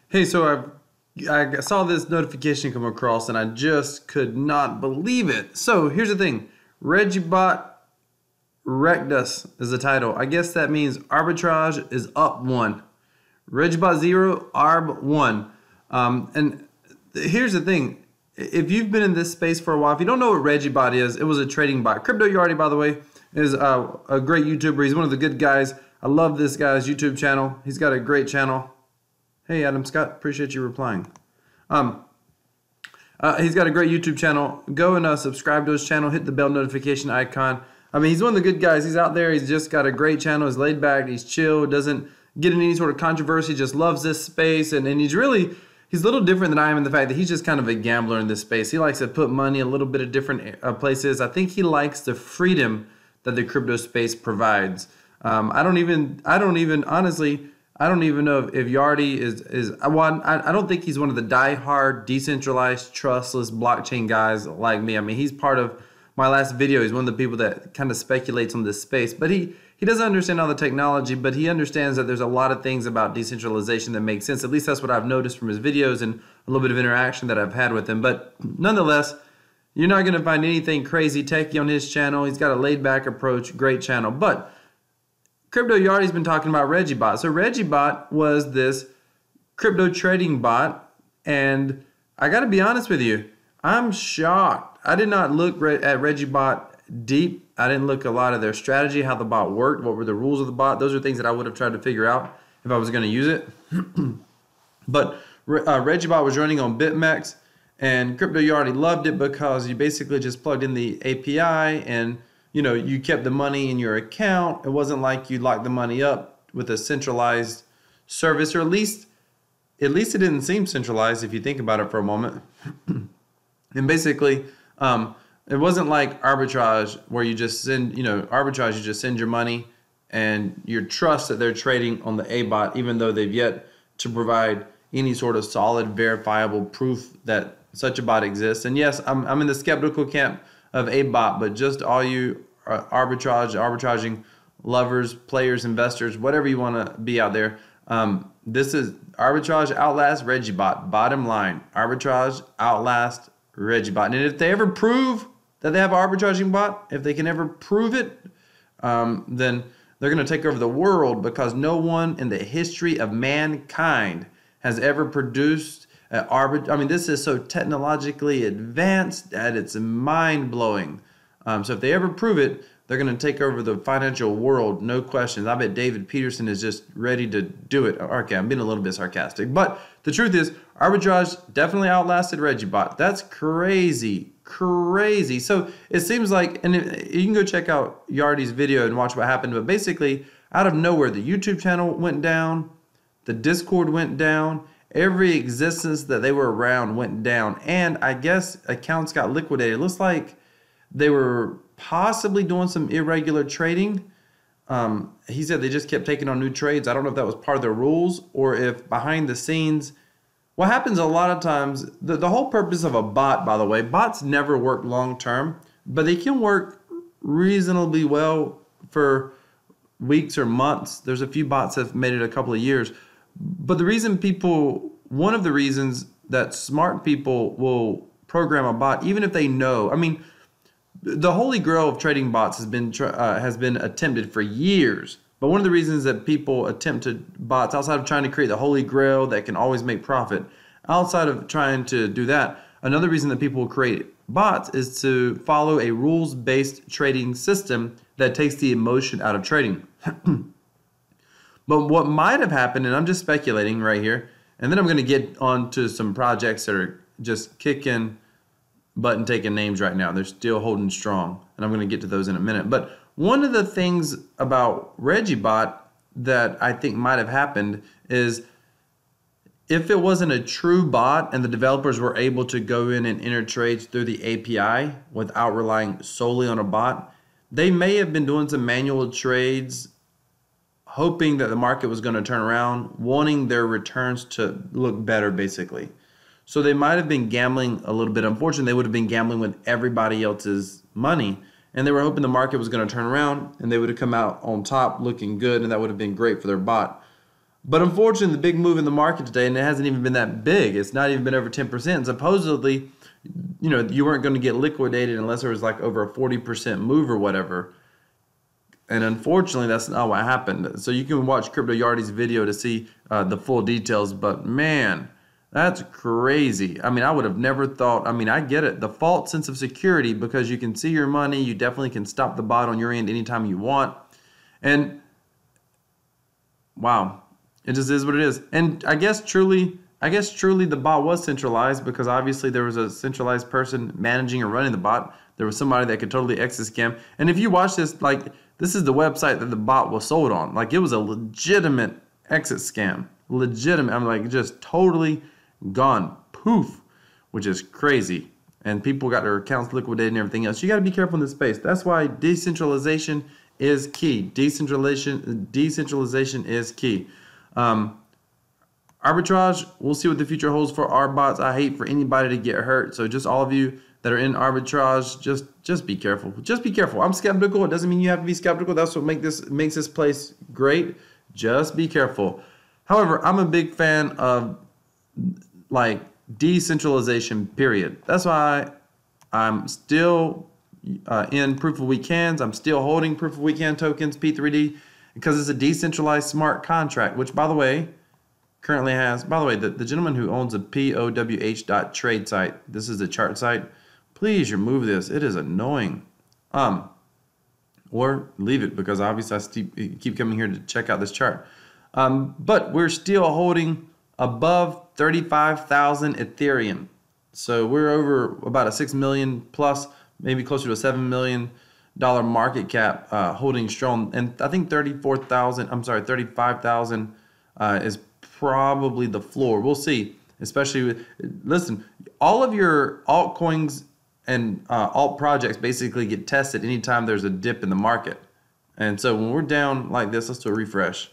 Hey, so I saw this notification come across and I just could not believe it. So here's the thing. Reggie Bot wrecked us is the title. I guess that means arbitrage is up 1. Reggie Bot 0, Arb 1. And here's the thing. If you've been in this space for a while, if you don't know what Reggie Bot is, it was a trading bot. Crypto Yardy, by the way, is a great YouTuber. He's one of the good guys. I love this guy's YouTube channel. He's got a great channel. Hey, Adam Scott, appreciate you replying. He's got a great YouTube channel. Go and subscribe to his channel. Hit the bell notification icon. I mean, he's one of the good guys. He's out there. He's just got a great channel. He's laid back. He's chill. Doesn't get in any sort of controversy. Just loves this space. And he's a little different than I am in the fact that he's just kind of a gambler in this space. He likes to put money a little bit of different places. I think he likes the freedom that the crypto space provides. I don't even honestly, I don't even know if Yardy is well, I don't think he's one of the die-hard, decentralized, trustless blockchain guys like me. I mean, he's part of my last video. He's one of the people that kind of speculates on this space. But he doesn't understand all the technology, but he understands that there's a lot of things about decentralization that make sense. At least that's what I've noticed from his videos and a little bit of interaction that I've had with him. But nonetheless, you're not going to find anything crazy techie on his channel. He's got a laid-back approach, great channel. But Crypto Yardy's been talking about Reggie Bot. So Reggie Bot was this crypto trading bot, and I got to be honest with you, I'm shocked. I did not look at Reggie Bot deep. I didn't look a lot of their strategy, how the bot worked, what were the rules of the bot. Those are things that I would have tried to figure out if I was going to use it. But Reggie Bot was running on BitMEX, and Crypto Yardy loved it because you basically just plugged in the API and you kept the money in your account. It wasn't like you locked the money up with a centralized service, or at least it didn't seem centralized if you think about it for a moment. And basically, it wasn't like arbitrage where you just send, arbitrage, you just send your money and you trust that they're trading on the A bot, even though they've yet to provide any sort of solid, verifiable proof that such a bot exists. And yes, I'm in the skeptical camp of a bot, but just all you arbitraging lovers, players, investors, whatever you want to be out there, this is arbitrage outlasts Reggie Bot. Bottom line, arbitrage outlasts Reggie Bot. And if they ever prove that they have an arbitraging bot, if they can ever prove it, then they're going to take over the world, because no one in the history of mankind has ever produced I mean, this is so technologically advanced that it's mind-blowing. So if they ever prove it, they're going to take over the financial world, no questions. I bet David Peterson is just ready to do it. Okay, I'm being a little bit sarcastic. But the truth is, arbitrage definitely outlasted Reggie Bot. That's crazy, crazy. So it seems like, and you can go check out Yardy's video and watch what happened, but basically, out of nowhere, the YouTube channel went down, the Discord went down, every existence that they were around went down, and I guess accounts got liquidated. It looks like they were possibly doing some irregular trading. He said they just kept taking on new trades. I don't know if that was part of their rules or if behind the scenes. What happens a lot of times, the whole purpose of a bot, by the way, bots never work long term, but they can work reasonably well for weeks or months. There's a few bots that have made it a couple of years. But one of the reasons that smart people will program a bot, even if they know, I mean, the holy grail of trading bots has been attempted for years. But one of the reasons that people attempt bots, outside of trying to create the holy grail that can always make profit, outside of trying to do that, another reason that people create bots is to follow a rules-based trading system that takes the emotion out of trading. But what might have happened, and I'm just speculating right here, and then I'm going to get on to some projects that are just kicking butt and taking names right now. They're still holding strong, and I'm going to get to those in a minute. But one of the things about Reggie Bot that I think might have happened is if it wasn't a true bot and the developers were able to go in and enter trades through the API without relying solely on a bot, they may have been doing some manual trades, hoping that the market was going to turn around, wanting their returns to look better, basically. So they might have been gambling a little bit. Unfortunately, they would have been gambling with everybody else's money, and they were hoping the market was going to turn around, and they would have come out on top looking good, and that would have been great for their bot. But unfortunately, the big move in the market today, and it hasn't even been that big. It's not even been over 10%. Supposedly, you know, you weren't going to get liquidated unless there was like over a 40% move or whatever. And unfortunately, that's not what happened. So you can watch Crypto Yardy's video to see the full details. But man, that's crazy. I mean, I would have never thought. I mean, I get it. The false sense of security, because you can see your money. You definitely can stop the bot on your end anytime you want. And wow, it just is what it is. And I guess truly the bot was centralized, because obviously there was a centralized person managing or running the bot. There was somebody that could totally exit scam. And if you watch this, like, this is the website that the bot was sold on. Like, it was a legitimate exit scam. Legitimate. I'm like, just totally gone. Poof. Which is crazy. And people got their accounts liquidated and everything else. You got to be careful in this space. That's why decentralization is key. Decentralization is key. Arbitrage, we'll see what the future holds for our bots. I hate for anybody to get hurt. So just all of you that are in arbitrage, just be careful. Just be careful. I'm skeptical. It doesn't mean you have to be skeptical. That's what makes this place great. Just be careful. However, I'm a big fan of like decentralization, period. That's why I'm still in proof of weekends. I'm still holding proof of weekend tokens, P3D, because it's a decentralized smart contract, which, by the way, currently has, by the way, the gentleman who owns a POWH.trade site, this is the chart site, please remove this. It is annoying. Or leave it, because obviously I keep coming here to check out this chart. But we're still holding above 35,000 Ethereum. So we're over about a 6 million plus, maybe closer to a $7 million market cap, holding strong. And I think 35,000 is probably the floor. We'll see. Especially with, listen, all of your altcoins and alt projects basically get tested anytime there's a dip in the market. And so when we're down like this, let's do a refresh.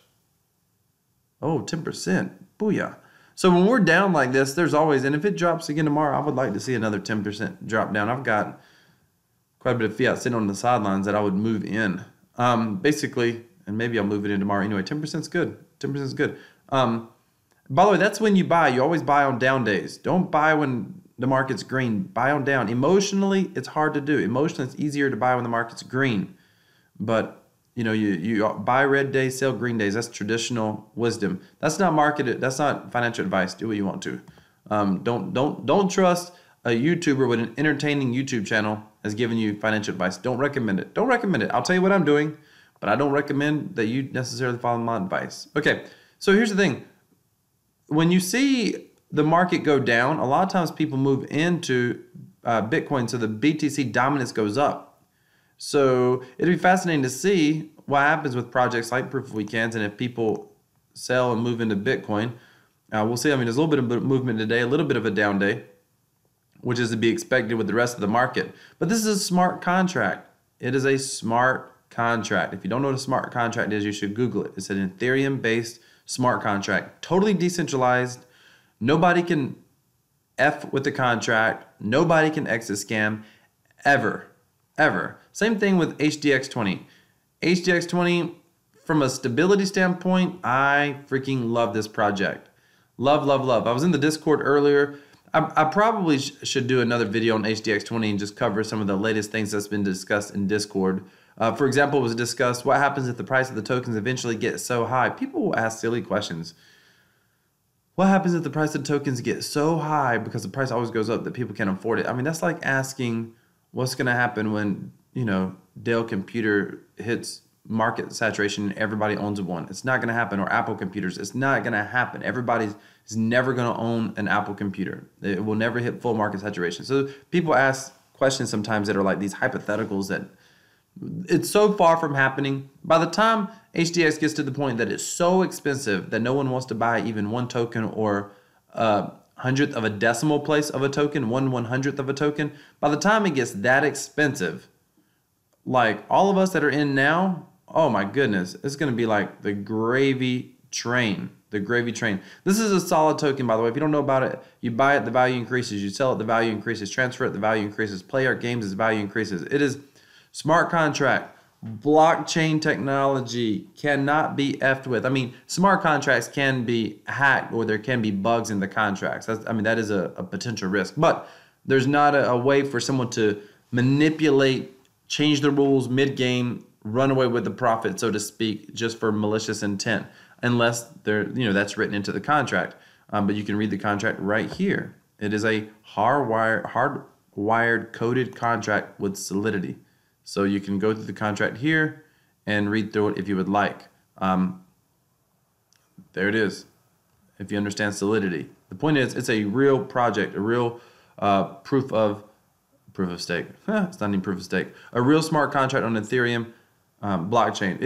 Oh, 10%. Booyah. So when we're down like this, there's always, and if it drops again tomorrow, I would like to see another 10% drop down. I've got quite a bit of fiat sitting on the sidelines that I would move in. Basically, and maybe I'll move it in tomorrow. Anyway, 10% is good. 10% is good. By the way, that's when you buy. You always buy on down days. Don't buy when the market's green. Buy on down. Emotionally, it's hard to do. Emotionally, it's easier to buy when the market's green. But you know, you buy red days, sell green days. That's traditional wisdom. That's not marketed. That's not financial advice. Do what you want to. Don't trust a YouTuber with an entertaining YouTube channel as giving you financial advice. Don't recommend it. Don't recommend it. I'll tell you what I'm doing, but I don't recommend that you necessarily follow my advice. Okay, so here's the thing. When you see the market go down, a lot of times people move into Bitcoin, so the BTC dominance goes up. So it'd be fascinating to see what happens with projects like Proof of Weekends, and if people sell and move into Bitcoin. We'll see. I mean, there's a little bit of movement today, a little bit of a down day, which is to be expected with the rest of the market. But this is a smart contract. It is a smart contract. If you don't know what a smart contract is, you should Google it. It's an Ethereum-based smart contract, totally decentralized. Nobody can F with the contract. Nobody can exit scam ever. Same thing with HDX20. HDX20, from a stability standpoint, I freaking love this project. Love. I was in the Discord earlier. I probably should do another video on HDX20 and just cover some of the latest things that's been discussed in Discord. For example, it was discussed what happens if the price of the tokens eventually gets so high. People will ask silly questions. What happens if the price of the tokens get so high because the price always goes up that people can't afford it? I mean, that's like asking what's going to happen when, you know, Dell computer hits market saturation and everybody owns one. It's not going to happen. Or Apple computers. It's not going to happen. Everybody is never going to own an Apple computer. It will never hit full market saturation. So people ask questions sometimes that are like these hypotheticals that it's so far from happening. By the time HDX gets to the point that it's so expensive that no one wants to buy even one token or hundredth of a decimal place of a token, 1/100th of a token, by the time it gets that expensive, like all of us that are in now, oh my goodness, it's going to be like the gravy train. The gravy train. This is a solid token, by the way. If you don't know about it, you buy it, the value increases. You sell it, the value increases. Transfer it, the value increases. Play our games, the value increases. It is smart contract. blockchain technology cannot be effed with. I mean, smart contracts can be hacked or there can be bugs in the contracts. That is a potential risk. But there's not a way for someone to manipulate, change the rules mid-game, run away with the profit, so to speak, just for malicious intent, unless that's written into the contract. But you can read the contract right here. It is a hardwired coded contract with solidity. So you can go through the contract here and read through it if you would like. There it is, if you understand solidity. The point is, it's a real project, a real proof of stake. It's not even proof of stake. A real smart contract on Ethereum blockchain.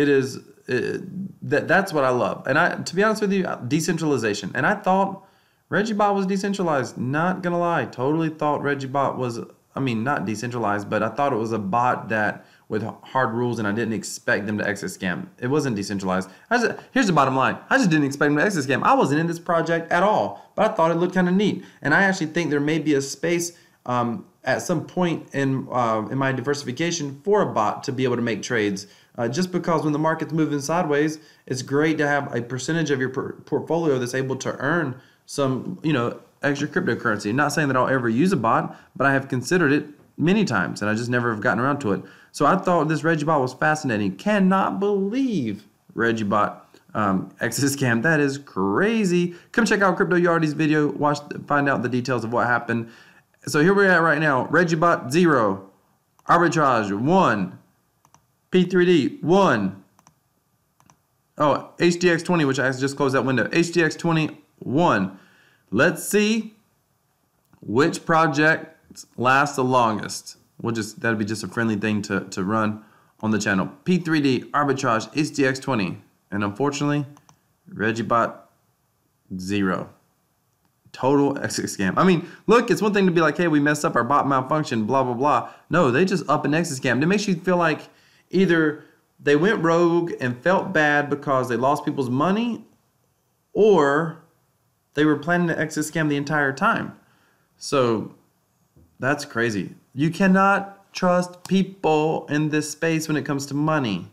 That's what I love. And to be honest with you, decentralization. And I thought Reggie Bot was decentralized. Not gonna lie, totally thought Reggie Bot was, not decentralized, but I thought it was a bot that with hard rules, and I didn't expect them to exit scam. It wasn't decentralized. Here's the bottom line. I just didn't expect them to exit scam. I wasn't in this project at all, but I thought it looked kind of neat. And I actually think there may be a space at some point in my diversification for a bot to be able to make trades. Just because when the market's moving sideways, it's great to have a percentage of your portfolio that's able to earn some, extra cryptocurrency. I'm not saying that I'll ever use a bot, but I have considered it many times, and I just never have gotten around to it. So I thought this Reggie Bot was fascinating. Cannot believe Reggie Bot Exit Scam. That is crazy. Come check out Crypto Yardi's video. Find out the details of what happened. So here we're at right now. Reggie Bot 0, Arbitrage 1, P3D 1. Oh, HDX 20, which I just closed that window. HDX 20 1. Let's see which project lasts the longest. That'll be just a friendly thing to run on the channel. P3D, Arbitrage, HDX 20. And unfortunately, Reggie Bot 0. Total exit scam. Look, it's one thing to be like, hey, we messed up, our bot malfunctioned, blah, blah, blah. No, they just up an exit scam. It makes you feel like either they went rogue and felt bad because they lost people's money, or they were planning to exit scam the entire time. So that's crazy. You cannot trust people in this space when it comes to money.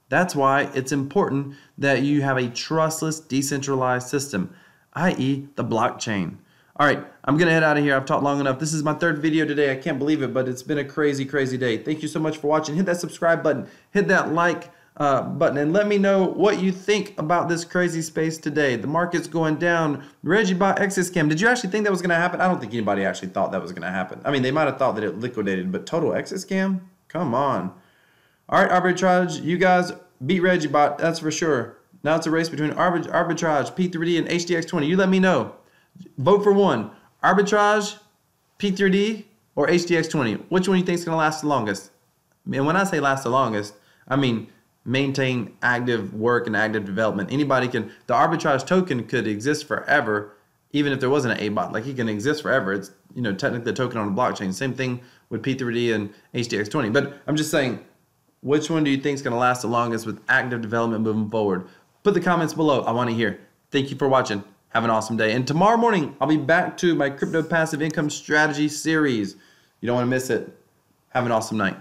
That's why it's important that you have a trustless, decentralized system, i.e. the blockchain. All right, I'm going to head out of here. I've talked long enough. This is my third video today. I can't believe it, but it's been a crazy, crazy day. Thank you so much for watching. Hit that subscribe button. Hit that like button, and let me know what you think about this crazy space today. The market's going down. Reggie Bot Exit Scam. Did you actually think that was going to happen? I don't think anybody actually thought that was going to happen. They might have thought that it liquidated, but total exit scam? Come on. All right, Arbitrage, you guys beat Reggie Bot, that's for sure. Now it's a race between Arbitrage, P3D, and HDX 20. You let me know. Vote for one. Arbitrage, P3D, or HDX 20. Which one do you think is going to last the longest? And when I say last the longest, I mean maintain active work and active development. The Arbitrage token could exist forever, even if there wasn't an A-bot. Like, it can exist forever. It's, technically a token on a blockchain. Same thing with P3D and HDX 20. But I'm just saying, which one do you think is going to last the longest with active development moving forward? Put the comments below. I want to hear. Thank you for watching. Have an awesome day. And tomorrow morning, I'll be back to my crypto passive income strategy series. You don't want to miss it. Have an awesome night.